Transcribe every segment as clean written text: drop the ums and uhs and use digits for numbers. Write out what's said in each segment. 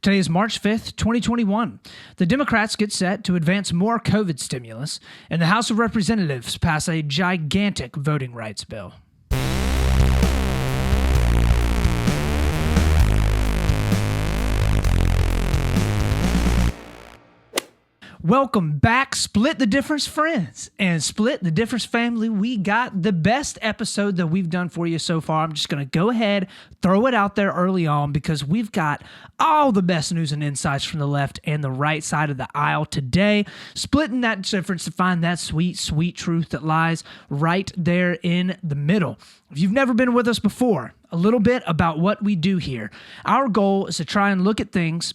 Today is March 5th, 2021. The Democrats get set to advance more COVID stimulus, and the House of Representatives pass a gigantic voting rights bill. Welcome back, Split the Difference friends and Split the Difference family. We got the best episode that we've done for you so far. I'm just going to go ahead, throw it out there early on because we've got all the best news and insights from the left and the right side of the aisle today. Splitting that difference to find that sweet, sweet truth that lies right there in the middle. If you've never been with us before, a little bit about what we do here. Our goal is to try and look at things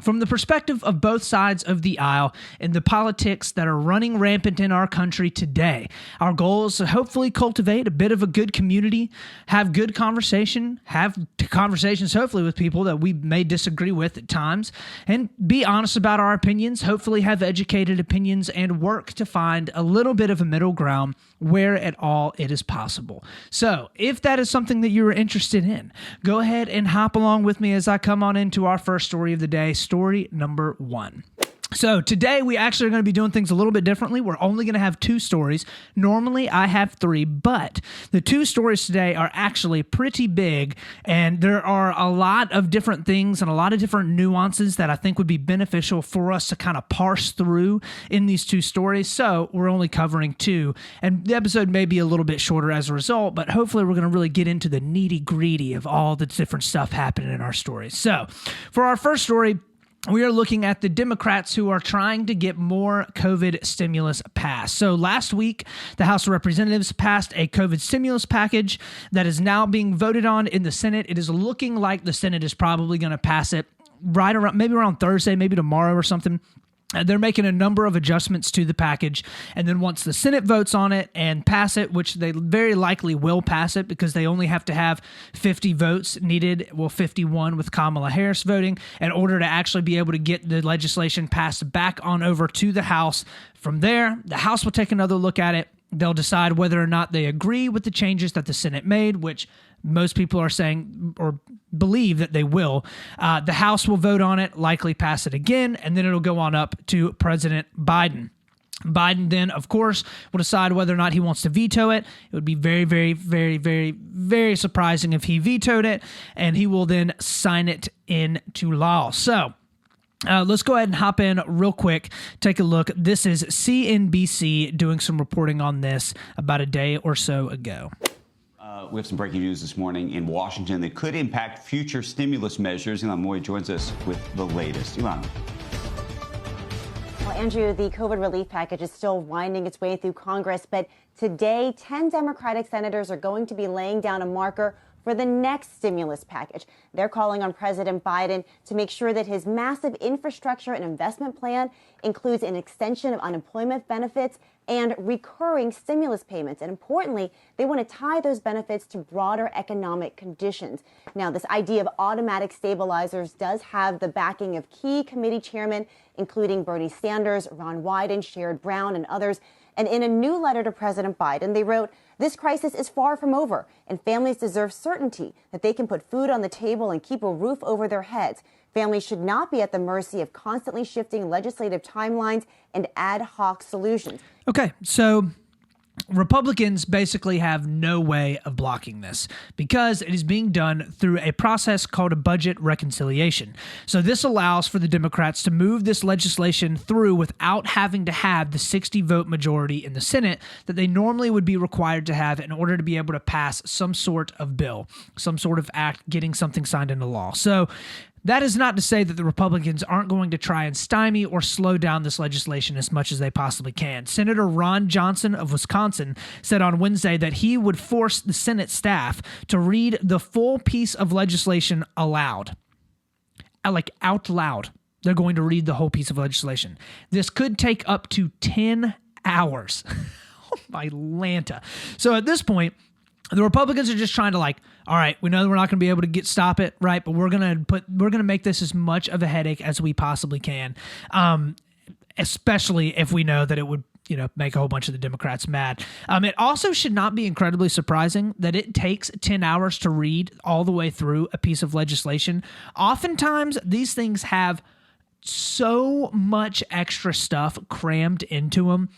from the perspective of both sides of the aisle and the politics that are running rampant in our country today. Our goal is to hopefully cultivate a bit of a good community, have good conversation, have conversations hopefully with people that we may disagree with at times, and be honest about our opinions, hopefully have educated opinions, and work to find a little bit of a middle ground where at all it is possible. So if that is something that you're interested in, go ahead and hop along with me as I come on into our first story of the day. Story number one. So today we actually are going to be doing things a little bit differently. We're only going to have two stories. Normally I have three, but the two stories today are actually pretty big, and there are a lot of different things and a lot of different nuances that I think would be beneficial for us to kind of parse through in these two stories. So we're only covering two, and the episode may be a little bit shorter as a result, but hopefully we're going to really get into the nitty-gritty of all the different stuff happening in our stories. So for our first story, we are looking at the Democrats who are trying to get more COVID stimulus passed. So last week, the House of Representatives passed a COVID stimulus package that is now being voted on in the Senate. It is looking like the Senate is probably going to pass it right around, maybe around Thursday, maybe tomorrow or something. They're making a number of adjustments to the package, and then once the Senate votes on it and pass it, which they very likely will pass it because they only have to have 50 votes needed, 51 with Kamala Harris voting, in order to actually be able to get the legislation passed back on over to the House. From there, the House will take another look at it. They'll decide whether or not they agree with the changes that the Senate made, which most people are saying or believe that they will. The House will vote on it, likely pass it again, and then it'll go on up to President Biden. Biden then, of course, will decide whether or not he wants to veto it. It would be very, very, very, very, very surprising if he vetoed it, and he will then sign it into law. So let's go ahead and hop in real quick, take a look. This is CNBC doing some reporting on this about a day or so ago. We have some breaking news this morning in Washington that could impact future stimulus measures. Ilan Moy joins us with the latest. Ilan. Well, Andrew, the COVID relief package is still winding its way through Congress, but today 10 Democratic senators are going to be laying down a marker for the next stimulus package. They're calling on President Biden to make sure that his massive infrastructure and investment plan includes an extension of unemployment benefits and recurring stimulus payments. And importantly, they want to tie those benefits to broader economic conditions. Now, this idea of automatic stabilizers does have the backing of key committee chairmen, including Bernie Sanders, Ron Wyden, Sherrod Brown, and others. And in a new letter to President Biden, they wrote, "This crisis is far from over, and families deserve certainty that they can put food on the table and keep a roof over their heads. Families should not be at the mercy of constantly shifting legislative timelines and ad hoc solutions." Okay, so Republicans basically have no way of blocking this because it is being done through a process called a budget reconciliation. So this allows for the Democrats to move this legislation through without having to have the 60-vote majority in the Senate that they normally would be required to have in order to be able to pass some sort of bill, some sort of act, getting something signed into law. So that is not to say that the Republicans aren't going to try and stymie or slow down this legislation as much as they possibly can. Senator Ron Johnson of Wisconsin said on Wednesday that he would force the Senate staff to read the full piece of legislation aloud. Like out loud. They're going to read the whole piece of legislation. This could take up to 10 hours. Oh my Lanta. So at this point, the Republicans are just trying to all right, we know that we're not going to be able to stop it, right? But we're going to make this as much of a headache as we possibly can, especially if we know that it would make a whole bunch of the Democrats mad. It also should not be incredibly surprising that it takes 10 hours to read all the way through a piece of legislation. Oftentimes, these things have so much extra stuff crammed into them.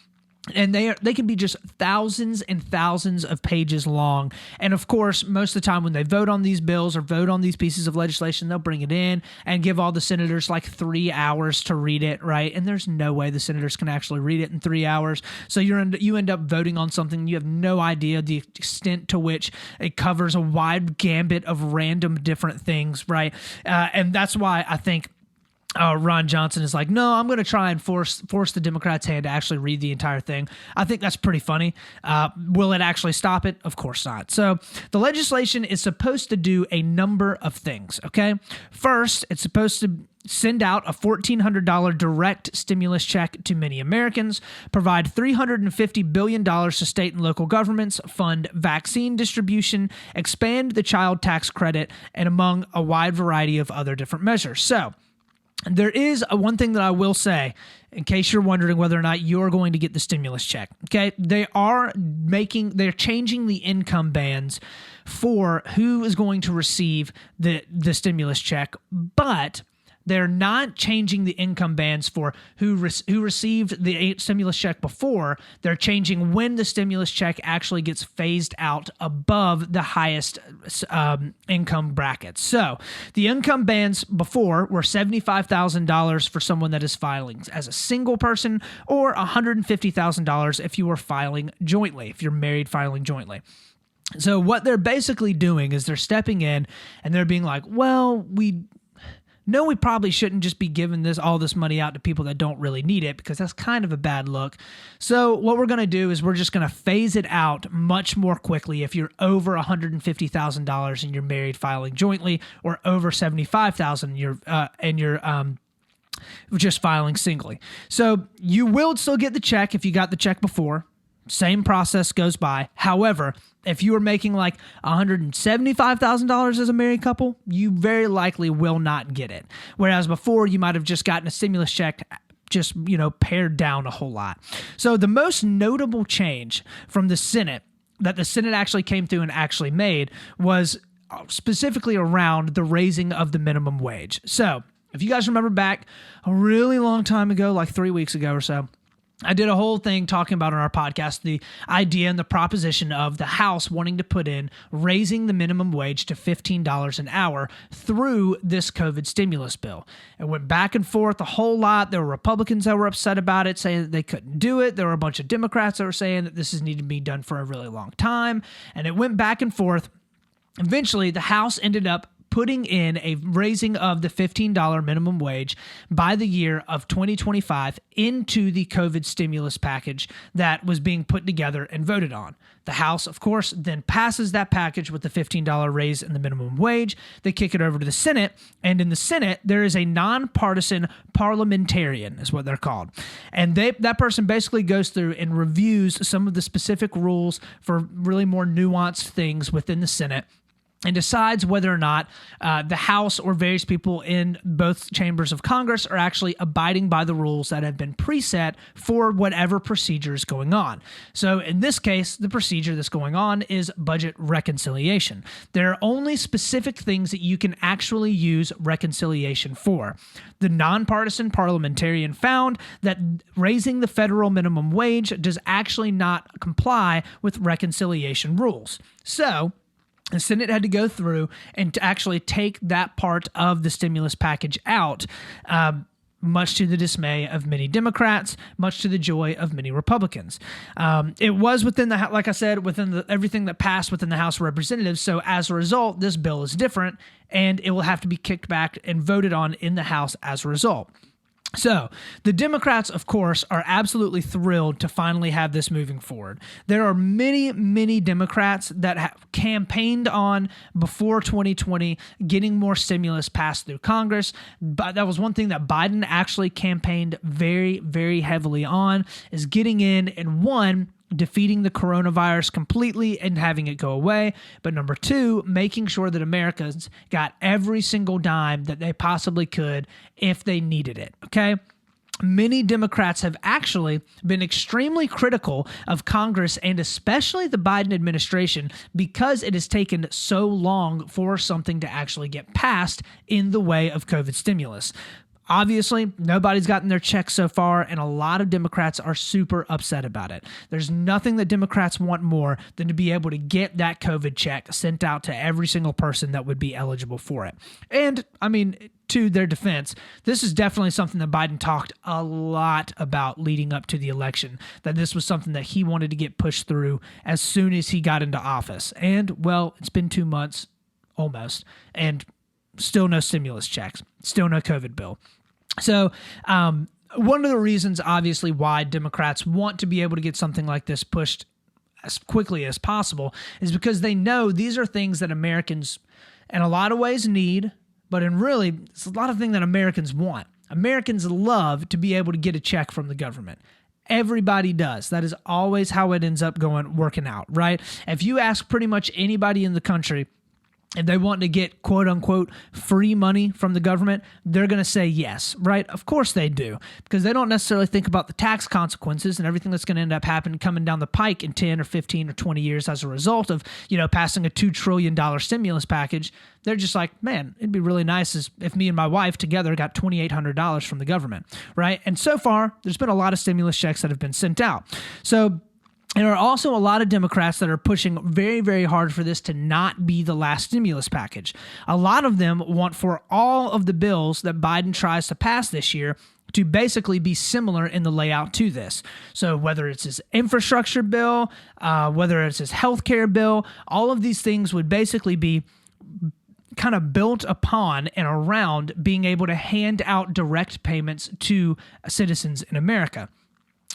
And they can be just thousands and thousands of pages long. And of course, most of the time when they vote on these bills or vote on these pieces of legislation, they'll bring it in and give all the senators like 3 hours to read it, right? And there's no way the senators can actually read it in 3 hours. So you end up voting on something you have no idea the extent to which it covers a wide gambit of random different things, right? And that's why I think Ron Johnson is like, no, I'm going to try and force the Democrats' hand to actually read the entire thing. I think that's pretty funny. Will it actually stop it? Of course not. So the legislation is supposed to do a number of things, okay? First, it's supposed to send out a $1,400 direct stimulus check to many Americans, provide $350 billion to state and local governments, fund vaccine distribution, expand the child tax credit, and among a wide variety of other different measures. So there is one thing that I will say, in case you're wondering whether or not you're going to get the stimulus check. Okay, they're changing the income bands for who is going to receive the stimulus check, but they're not changing the income bands for who received the stimulus check before. They're changing when the stimulus check actually gets phased out above the highest income brackets. So the income bands before were $75,000 for someone that is filing as a single person, or $150,000 if you were filing jointly, if you're married filing jointly. So what they're basically doing is they're stepping in and they're being like, well, we probably shouldn't just be giving all this money out to people that don't really need it, because that's kind of a bad look. So what we're going to do is we're just going to phase it out much more quickly if you're over $150,000 and you're married filing jointly, or over $75,000 and you're just filing singly. So you will still get the check if you got the check before. Same process goes by. However, if you were making like $175,000 as a married couple, you very likely will not get it. Whereas before, you might have just gotten a stimulus check, just, pared down a whole lot. So the most notable change from the Senate that the Senate actually came through and actually made was specifically around the raising of the minimum wage. So if you guys remember back a really long time ago, like 3 weeks ago or so, I did a whole thing talking about on our podcast the idea and the proposition of the House wanting to put in raising the minimum wage to $15 an hour through this COVID stimulus bill. It went back and forth a whole lot. There were Republicans that were upset about it, saying that they couldn't do it. There were a bunch of Democrats that were saying that this is needed to be done for a really long time. And it went back and forth. Eventually, the House ended up putting in a raising of the $15 minimum wage by the year of 2025 into the COVID stimulus package that was being put together and voted on. The House, of course, then passes that package with the $15 raise in the minimum wage. They kick it over to the Senate, and in the Senate, there is a nonpartisan parliamentarian, is what they're called. And that person basically goes through and reviews some of the specific rules for really more nuanced things within the Senate, and decides whether or not the House or various people in both chambers of Congress are actually abiding by the rules that have been preset for whatever procedure is going on. So in this case, the procedure that's going on is budget reconciliation. There are only specific things that you can actually use reconciliation for. The nonpartisan parliamentarian found that raising the federal minimum wage does actually not comply with reconciliation rules. So the Senate had to go through and to actually take that part of the stimulus package out, much to the dismay of many Democrats, much to the joy of many Republicans. It was within the, like I said, within everything that passed within the House of Representatives. So as a result, this bill is different, and it will have to be kicked back and voted on in the House as a result. So the Democrats, of course, are absolutely thrilled to finally have this moving forward. There are many, many Democrats that have campaigned on before 2020 getting more stimulus passed through Congress. But that was one thing that Biden actually campaigned very, very heavily on, is getting in and one, defeating the coronavirus completely and having it go away. But number two, making sure that Americans got every single dime that they possibly could if they needed it. Okay. many Democrats have actually been extremely critical of Congress and especially the Biden administration because it has taken so long for something to actually get passed in the way of COVID stimulus. Obviously, nobody's gotten their check so far, and a lot of Democrats are super upset about it. There's nothing that Democrats want more than to be able to get that COVID check sent out to every single person that would be eligible for it. And, I mean, to their defense, this is definitely something that Biden talked a lot about leading up to the election, that this was something that he wanted to get pushed through as soon as he got into office. And, well, it's been 2 months, almost, and still no stimulus checks, still no COVID bill. So one of the reasons, obviously, why Democrats want to be able to get something like this pushed as quickly as possible is because they know these are things that Americans, in a lot of ways, need, but in really, it's a lot of things that Americans want. Americans love to be able to get a check from the government. Everybody does. That is always how it ends up working out, right? If you ask pretty much anybody in the country if they want to get quote unquote free money from the government, they're going to say yes, right? Of course they do, because they don't necessarily think about the tax consequences and everything that's going to end up happening coming down the pike in 10 or 15 or 20 years as a result of, passing a $2 trillion stimulus package. They're just like, man, it'd be really nice if me and my wife together got $2,800 from the government, right? And so far, there's been a lot of stimulus checks that have been sent out. So there are also a lot of Democrats that are pushing very, very hard for this to not be the last stimulus package. A lot of them want for all of the bills that Biden tries to pass this year to basically be similar in the layout to this. So whether it's his infrastructure bill, whether it's his healthcare bill, all of these things would basically be kind of built upon and around being able to hand out direct payments to citizens in America.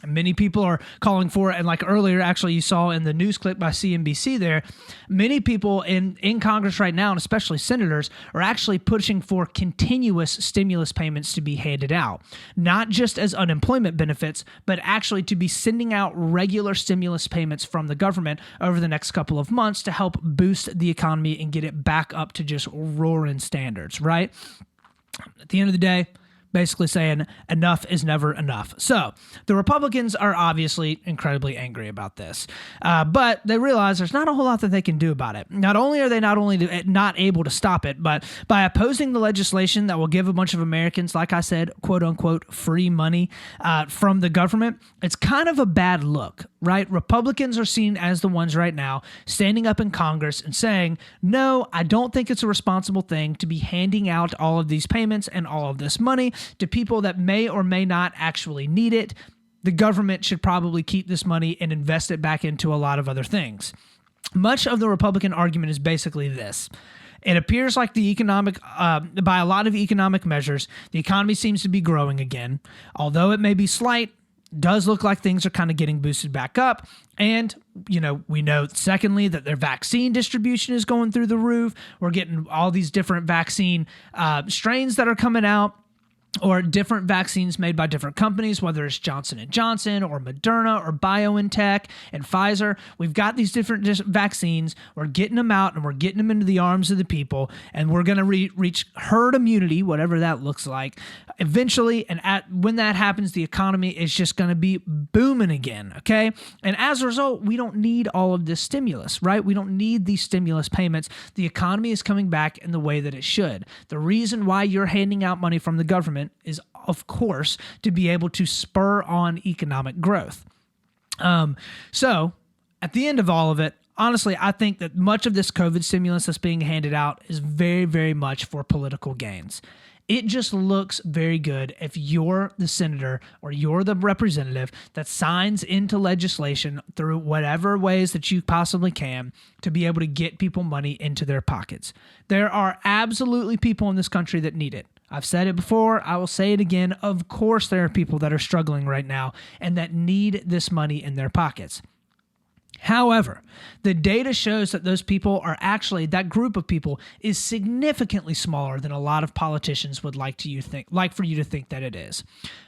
Many people are calling for it, and like earlier, actually, you saw in the news clip by CNBC there, many people in Congress right now, and especially senators, are actually pushing for continuous stimulus payments to be handed out, not just as unemployment benefits, but actually to be sending out regular stimulus payments from the government over the next couple of months to help boost the economy and get it back up to just roaring standards, right? At the end of the day, basically saying enough is never enough. So the Republicans are obviously incredibly angry about this, but they realize there's not a whole lot that they can do about it. Not only are they not able to stop it, but by opposing the legislation that will give a bunch of Americans, like I said, quote unquote, free money from the government, it's kind of a bad look, right? Republicans are seen as the ones right now standing up in Congress and saying, no, I don't think it's a responsible thing to be handing out all of these payments and all of this money to people that may or may not actually need it. The government should probably keep this money and invest it back into a lot of other things. Much of the Republican argument is basically this. It appears like by a lot of economic measures, the economy seems to be growing again. Although it may be slight, does look like things are kind of getting boosted back up. And, we know, secondly, that their vaccine distribution is going through the roof. We're getting all these different vaccine strains that are coming out, or different vaccines made by different companies, whether it's Johnson & Johnson or Moderna or BioNTech and Pfizer. We've got these different vaccines. We're getting them out and we're getting them into the arms of the people, and we're going to reach herd immunity, whatever that looks like, eventually. And when that happens, the economy is just going to be booming again, okay? And as a result, we don't need all of this stimulus, right? We don't need these stimulus payments. The economy is coming back in the way that it should. The reason why you're handing out money from the government is, of course, to be able to spur on economic growth. So at the end of all of it, honestly, I think that much of this COVID stimulus that's being handed out is very, very much for political gains. It just looks very good if you're the senator or you're the representative that signs into legislation through whatever ways that you possibly can to be able to get people money into their pockets. There are absolutely people in this country that need it. I've said it before, I will say it again. Of course, there are people that are struggling right now and that need this money in their pockets. However, the data shows that those people are actually, that group of people is significantly smaller than a lot of politicians would like for you to think that it is.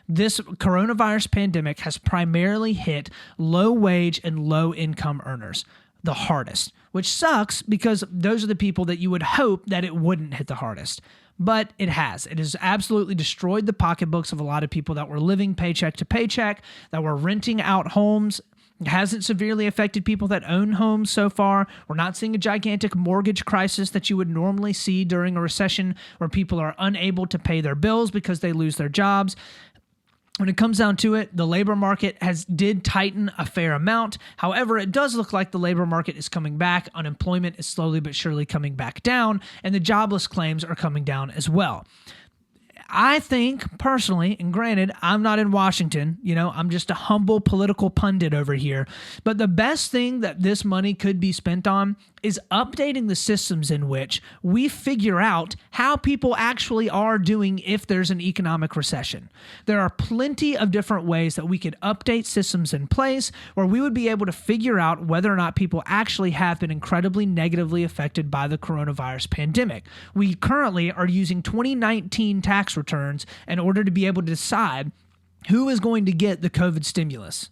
This coronavirus pandemic has primarily hit low wage and low income earners the hardest, which sucks because those are the people that you would hope that it wouldn't hit the hardest. but it has. It has absolutely destroyed the pocketbooks of a lot of people that were living paycheck to paycheck, that were renting out homes. It hasn't severely affected people that own homes so far. We're not seeing a gigantic mortgage crisis that you would normally see during a recession where people are unable to pay their bills because they lose their jobs. When it comes down to it, the labor market did tighten a fair amount. However, it does look like the labor market is coming back. Unemployment is slowly but surely coming back down, and the jobless claims are coming down as well. I think personally, and granted, I'm not in Washington, I'm just a humble political pundit over here, but the best thing that this money could be spent on is updating the systems in which we figure out how people actually are doing if there's an economic recession. There are plenty of different ways that we could update systems in place where we would be able to figure out whether or not people actually have been incredibly negatively affected by the coronavirus pandemic. We currently are using 2019 tax returns in order to be able to decide who is going to get the COVID stimulus.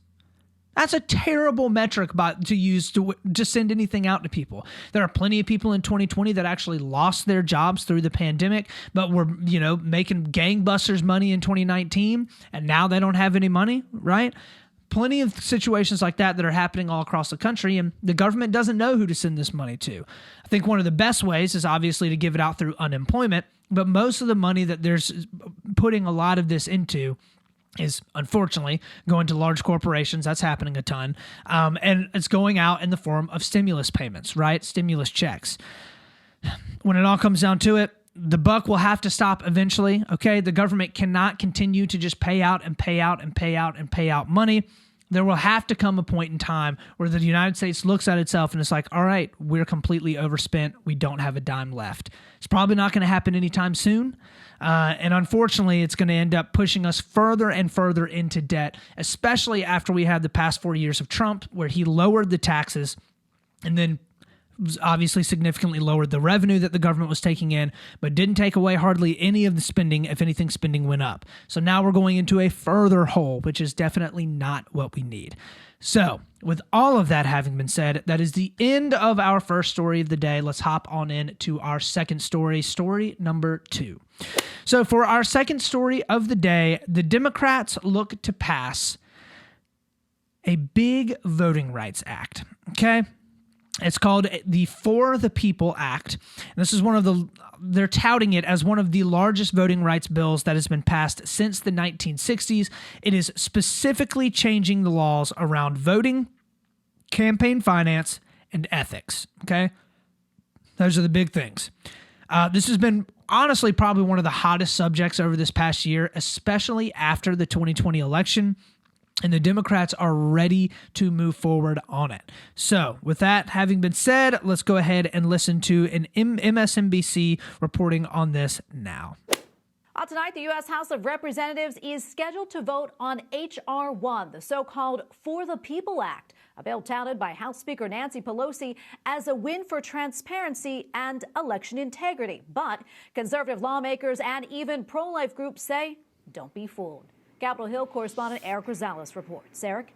That's a terrible metric to use to send anything out to people. There are plenty of people in 2020 that actually lost their jobs through the pandemic, but were, making gangbusters money in 2019, and now they don't have any money, right? Plenty of situations like that are happening all across the country, and the government doesn't know who to send this money to. I think one of the best ways is obviously to give it out through unemployment, but most of the money that there's putting a lot of this into is unfortunately going to large corporations. That's happening a ton. And it's going out in the form of stimulus payments, right? Stimulus checks. When it all comes down to it, the buck will have to stop eventually, okay? The government cannot continue to just pay out and pay out and pay out and pay out money. There will have to come a point in time where the United States looks at itself and it's like, all right, we're completely overspent. We don't have a dime left. It's probably not going to happen anytime soon. And unfortunately, it's going to end up pushing us further and further into debt, especially after we had the past 4 years of Trump, where he lowered the taxes and then obviously significantly lowered the revenue that the government was taking in, but didn't take away hardly any of the spending. If anything, spending went up. So now we're going into a further hole, which is definitely not what we need. So with all of that having been said, that is the end of our first story of the day. Let's hop on in to our second story, story number 2. So for our second story of the day, the Democrats look to pass a big voting rights act, okay? It's called the For the People Act. And this is they're touting it as one of the largest voting rights bills that has been passed since the 1960s. It is specifically changing the laws around voting, campaign finance, and ethics, okay? Those are the big things. This has been honestly probably one of the hottest subjects over this past year, especially after the 2020 election. And the Democrats are ready to move forward on it. So with that having been said, let's go ahead and listen to an MSNBC reporting on this now. Tonight, the U.S. House of Representatives is scheduled to vote on H.R. 1, the so-called For the People Act, a bill touted by House Speaker Nancy Pelosi as a win for transparency and election integrity. But conservative lawmakers and even pro-life groups say, don't be fooled. Capitol Hill correspondent Eric Rosales reports. Eric?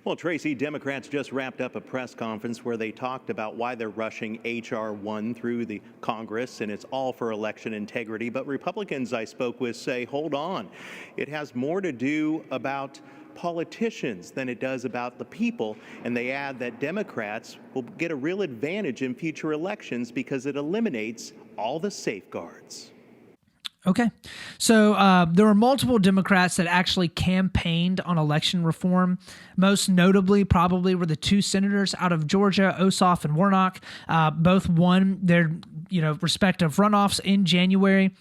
Well, Tracy, Democrats just wrapped up a press conference where they talked about why they're rushing H.R. 1 through the Congress, and it's all for election integrity. But Republicans I spoke with say, hold on. It has more to do about politicians than it does about the people. And they add that Democrats will get a real advantage in future elections because it eliminates all the safeguards. Okay. So there were multiple Democrats that actually campaigned on election reform. Most notably probably were the two senators out of Georgia, Ossoff and Warnock. Both won their respective runoffs in January.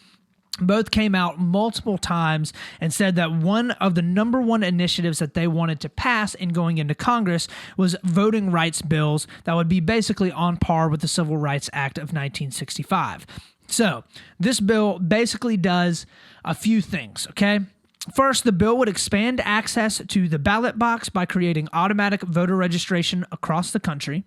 Both came out multiple times and said that one of the number one initiatives that they wanted to pass in going into Congress was voting rights bills that would be basically on par with the Civil Rights Act of 1965. So this bill basically does a few things, okay? First, the bill would expand access to the ballot box by creating automatic voter registration across the country.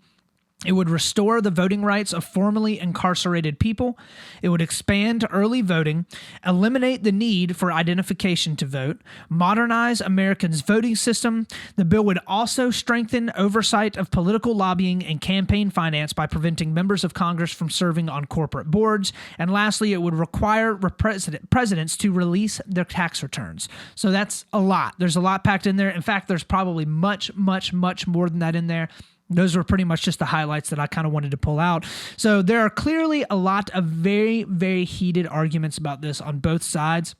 It would restore the voting rights of formerly incarcerated people. It would expand early voting, eliminate the need for identification to vote, modernize Americans' voting system. The bill would also strengthen oversight of political lobbying and campaign finance by preventing members of Congress from serving on corporate boards. And lastly, it would require presidents to release their tax returns. So that's a lot. There's a lot packed in there. In fact, there's probably much, much, much more than that in there. Those were pretty much just the highlights that I kind of wanted to pull out. So there are clearly a lot of very, very heated arguments about this on both sides.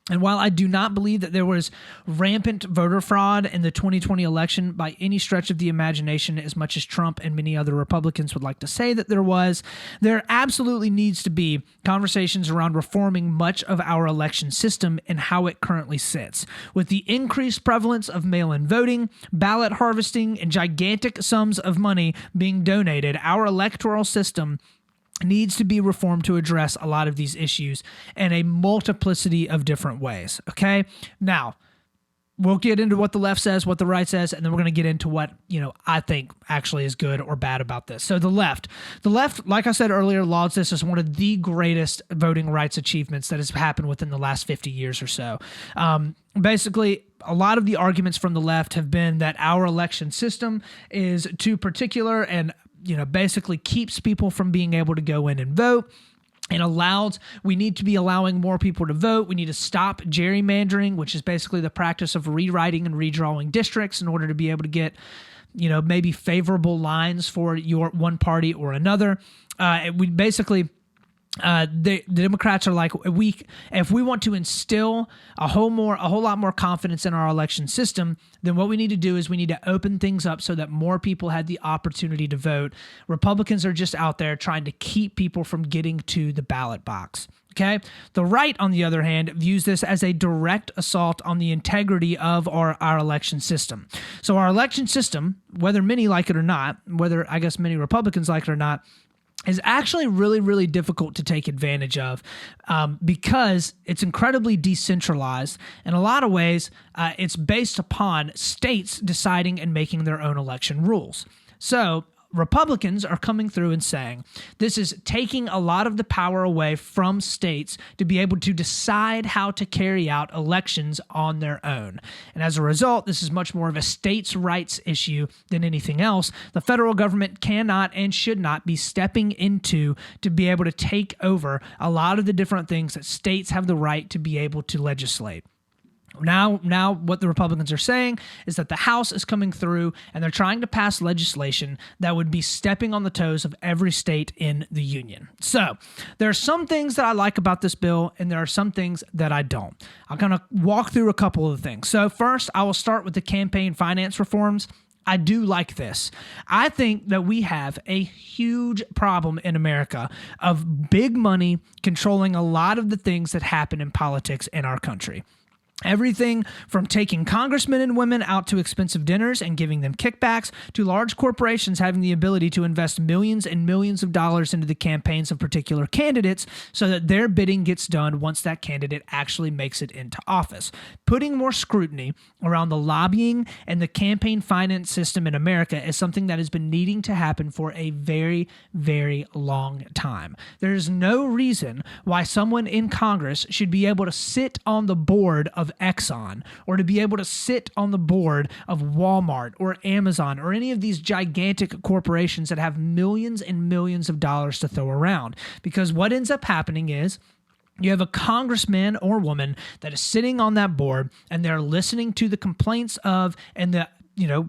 And while I do not believe that there was rampant voter fraud in the 2020 election by any stretch of the imagination, as much as Trump and many other Republicans would like to say that there was, there absolutely needs to be conversations around reforming much of our election system and how it currently sits. With the increased prevalence of mail-in voting, ballot harvesting, and gigantic sums of money being donated, our electoral system needs to be reformed to address a lot of these issues in a multiplicity of different ways. Okay. Now, we'll get into what the left says, what the right says, and then we're going to get into what, I think actually is good or bad about this. So the left, like I said earlier, lauds this as one of the greatest voting rights achievements that has happened within the last 50 years or so. Basically, a lot of the arguments from the left have been that our election system is too particular and basically keeps people from being able to go in and vote. And we need to be allowing more people to vote. We need to stop gerrymandering, which is basically the practice of rewriting and redrawing districts in order to be able to get, maybe favorable lines for your one party or another. We basically... the Democrats are like, if we want to instill a whole lot more confidence in our election system, then what we need to do is we need to open things up so that more people had the opportunity to vote. Republicans are just out there trying to keep people from getting to the ballot box. Okay. The right, on the other hand, views this as a direct assault on the integrity of our election system. So our election system, whether many like it or not, whether I guess many Republicans like it or not, is actually really, really difficult to take advantage of because it's incredibly decentralized. In a lot of ways, it's based upon states deciding and making their own election rules. So Republicans are coming through and saying this is taking a lot of the power away from states to be able to decide how to carry out elections on their own. And as a result, this is much more of a states' rights issue than anything else. The federal government cannot and should not be stepping into to be able to take over a lot of the different things that states have the right to be able to legislate. Now, what the Republicans are saying is that the House is coming through and they're trying to pass legislation that would be stepping on the toes of every state in the union. So there are some things that I like about this bill and there are some things that I don't. I'm going to walk through a couple of things. So first, I will start with the campaign finance reforms. I do like this. I think that we have a huge problem in America of big money controlling a lot of the things that happen in politics in our country. Everything from taking congressmen and women out to expensive dinners and giving them kickbacks to large corporations having the ability to invest millions and millions of dollars into the campaigns of particular candidates so that their bidding gets done once that candidate actually makes it into office. Putting more scrutiny around the lobbying and the campaign finance system in America is something that has been needing to happen for a very, very long time. There is no reason why someone in Congress should be able to sit on the board of Exxon or to be able to sit on the board of Walmart or Amazon or any of these gigantic corporations that have millions and millions of dollars to throw around. Because what ends up happening is you have a congressman or woman that is sitting on that board and they're listening to the complaints of and the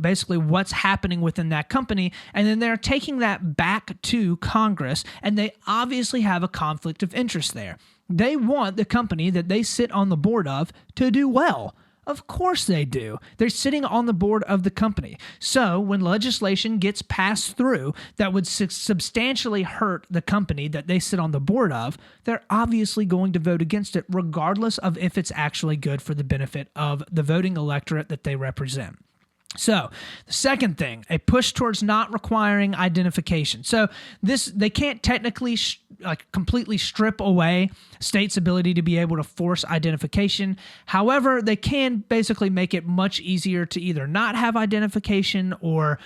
basically what's happening within that company. And then they're taking that back to Congress and they obviously have a conflict of interest there. They want the company that they sit on the board of to do well. Of course they do. They're sitting on the board of the company. So when legislation gets passed through that would substantially hurt the company that they sit on the board of, they're obviously going to vote against it regardless of if it's actually good for the benefit of the voting electorate that they represent. So the second thing, a push towards not requiring identification. So they can't technically completely strip away states' ability to be able to force identification. However, they can basically make it much easier to either not have identification or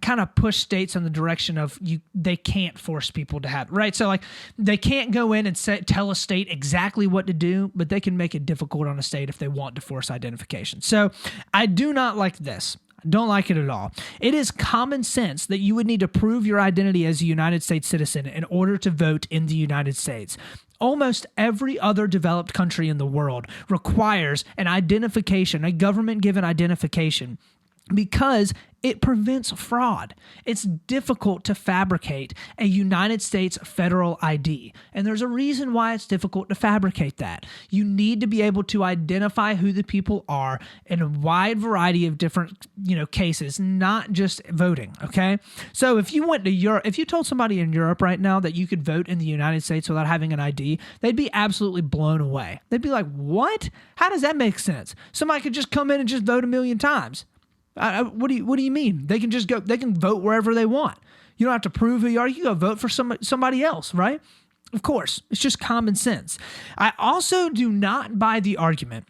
kind of push states in the direction of they can't force people to have, right? So like they can't go in and tell a state exactly what to do, but they can make it difficult on a state if they want to force identification. So I do not like this. I don't like it at all. It is common sense that you would need to prove your identity as a United States citizen in order to vote in the United States. Almost every other developed country in the world requires an identification, a government-given identification, because it prevents fraud. It's difficult to fabricate a United States federal ID, and there's a reason why it's difficult to fabricate that. You need to be able to identify who the people are in a wide variety of different, cases, not just voting, okay? So if you went to Europe, if you told somebody in Europe right now that you could vote in the United States without having an ID, they'd be absolutely blown away. They'd be like, "What? How does that make sense? Somebody could just come in and just vote a million times." What do you mean? They can just go. They can vote wherever they want. You don't have to prove who you are. You go vote for somebody else, right? Of course, it's just common sense. I also do not buy the argument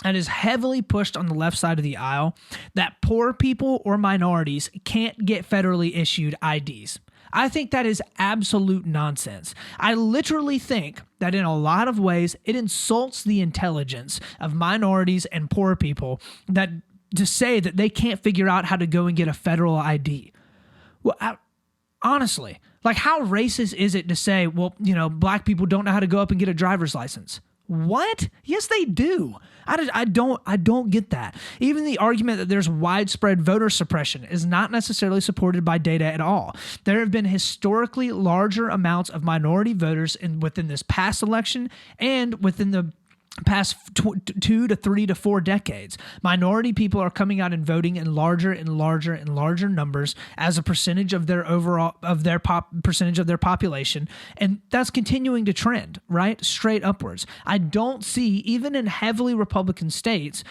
that is heavily pushed on the left side of the aisle that poor people or minorities can't get federally issued IDs. I think that is absolute nonsense. I literally think that in a lot of ways it insults the intelligence of minorities and poor people that to say that they can't figure out how to go and get a federal ID. Well, honestly, like how racist is it to say, well, black people don't know how to go up and get a driver's license? What? Yes, they do. I don't get that. Even the argument that there's widespread voter suppression is not necessarily supported by data at all. There have been historically larger amounts of minority voters within this past election and within the past 2 to 3 to 4 decades. Minority people are coming out and voting in larger and larger and larger numbers as a percentage of their percentage of their population, and that's continuing to trend right straight upwards. I don't see, even in heavily Republican states,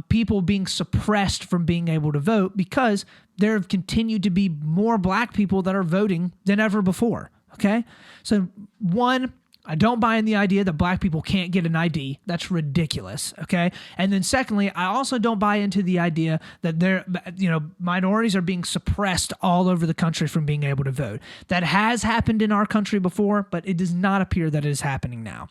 people being suppressed from being able to vote because there have continued to be more black people that are voting than ever before. Okay, so one, I don't buy in the idea that black people can't get an ID. That's ridiculous, okay? And then secondly, I also don't buy into the idea that minorities are being suppressed all over the country from being able to vote. That has happened in our country before, but it does not appear that it is happening now.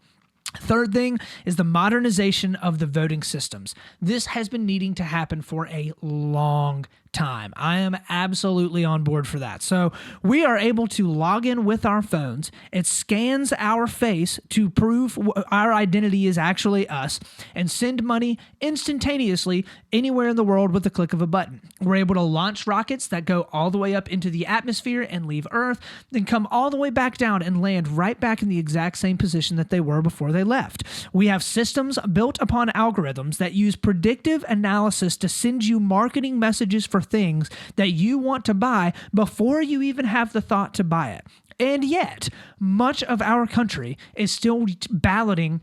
Third thing is the modernization of the voting systems. This has been needing to happen for a long time. I am absolutely on board for that. So we are able to log in with our phones. It scans our face to prove our identity is actually us and send money instantaneously anywhere in the world with the click of a button. We're able to launch rockets that go all the way up into the atmosphere and leave Earth, then come all the way back down and land right back in the exact same position that they were before they left. We have systems built upon algorithms that use predictive analysis to send you marketing messages for things that you want to buy before you even have the thought to buy it. And yet, much of our country is still balloting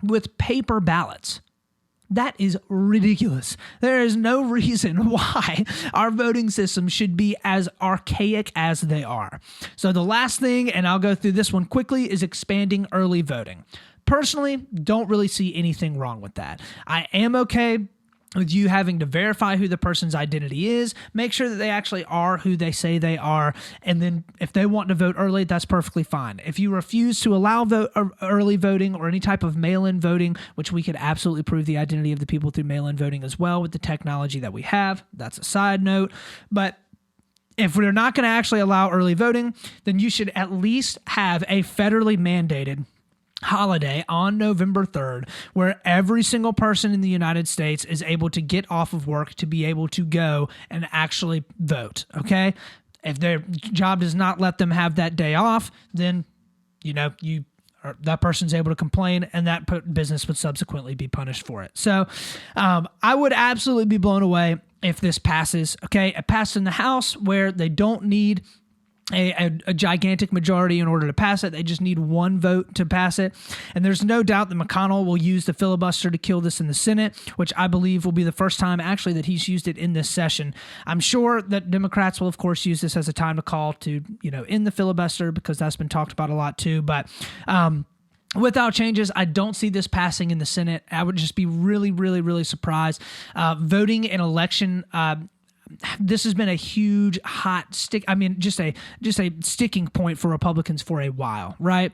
with paper ballots. That is ridiculous. There is no reason why our voting system should be as archaic as they are. So the last thing, and I'll go through this one quickly, is expanding early voting. Personally, don't really see anything wrong with that. I am okay with you having to verify who the person's identity is, make sure that they actually are who they say they are, and then if they want to vote early, that's perfectly fine. If you refuse to allow early voting or any type of mail-in voting, which we could absolutely prove the identity of the people through mail-in voting as well with the technology that we have, that's a side note, but if we're not going to actually allow early voting, then you should at least have a federally mandated holiday on November 3rd where every single person in the United States is able to get off of work to be able to go and actually vote, okay? If their job does not let them have that day off, then, that person's able to complain and that business would subsequently be punished for it. So I would absolutely be blown away if this passes, okay? It passed in the House where they don't need a gigantic majority in order to pass it. They just need one vote to pass it. And there's no doubt that McConnell will use the filibuster to kill this in the Senate, which I believe will be the first time actually that he's used it in this session. I'm sure that Democrats will, of course, use this as a time to call to, end the filibuster because that's been talked about a lot too. But, without changes, I don't see this passing in the Senate. I would just be really, really, really surprised. Voting in election this has been a huge hot stick. I mean, just a sticking point for Republicans for a while, right?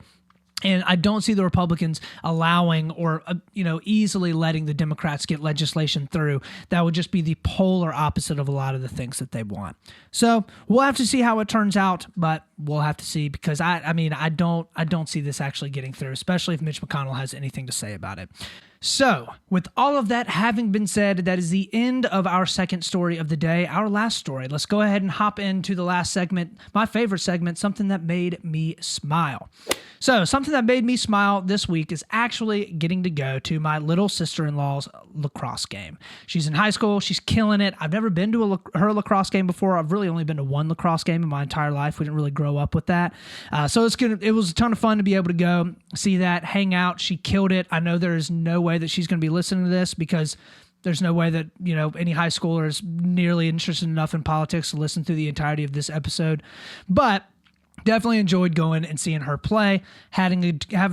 And I don't see the Republicans allowing or, easily letting the Democrats get legislation through that would just be the polar opposite of a lot of the things that they want. So we'll have to see how it turns out, but we'll have to see, because I don't see this actually getting through, especially if Mitch McConnell has anything to say about it. So, with all of that having been said, that is the end of our second story of the day, our last story. Let's go ahead and hop into the last segment, my favorite segment, something that made me smile. So, something that made me smile this week is actually getting to go to my little sister-in-law's lacrosse game. She's in high school. She's killing it. I've never been to her lacrosse game before. I've really only been to one lacrosse game in my entire life. We didn't really grow up with that. So it was a ton of fun to be able to go see that, hang out. She killed it. I know there is no way that she's going to be listening to this, because there's no way that, any high schooler is nearly interested enough in politics to listen through the entirety of this episode. But definitely enjoyed going and seeing her play, having a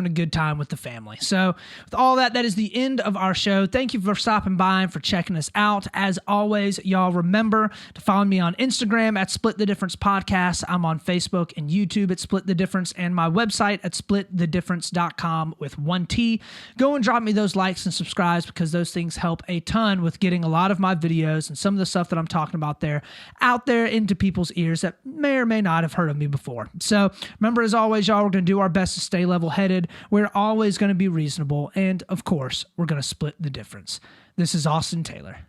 good time with the family. So with all that, that is the end of our show. Thank you for stopping by and for checking us out. As always, y'all remember to follow me on Instagram at Split the Difference Podcast. I'm on Facebook and YouTube at Split the Difference, and my website at splitthedifference.com with 1 T. Go and drop me those likes and subscribes, because those things help a ton with getting a lot of my videos and some of the stuff that I'm talking about there out there into people's ears that may or may not have heard of me before. So remember, as always, y'all, we're going to do our best to stay level-headed. We're always going to be reasonable. And, of course, we're going to split the difference. This is Austin Taylor.